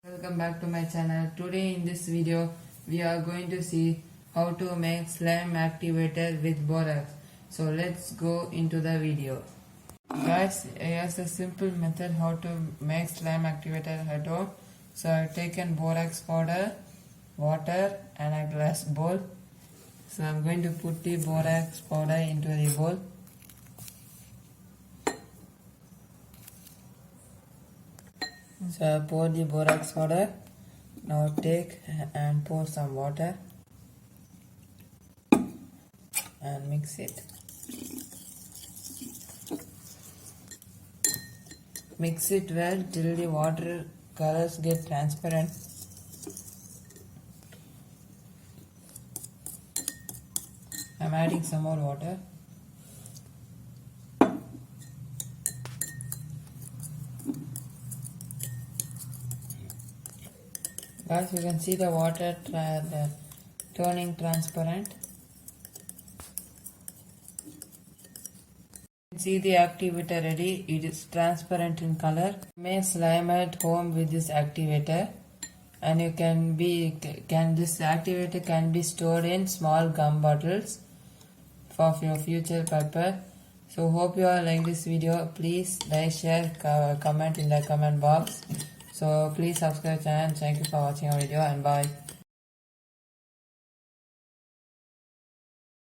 Welcome back to my channel. Today in this video we are going to see how to make slime activator with borax. So let's go into the video. Guys, here's a simple method how to make slime activator at home. So I've taken borax powder, water and a glass bowl. So I'm going to put the borax powder into the bowl. So pour the borax powder. Now take and pour some water and mix it. Mix it well till the water colors get transparent. I'm adding some more water. Guys, you can see the water turning transparent. You can see the activator ready. It is transparent in color. Make slime at home with this activator, and this activator can be stored in small gum bottles for your future purpose. So hope you all like this video. Please like, share, comment in the comment box. So please subscribe channel. Thank you for watching our video and bye.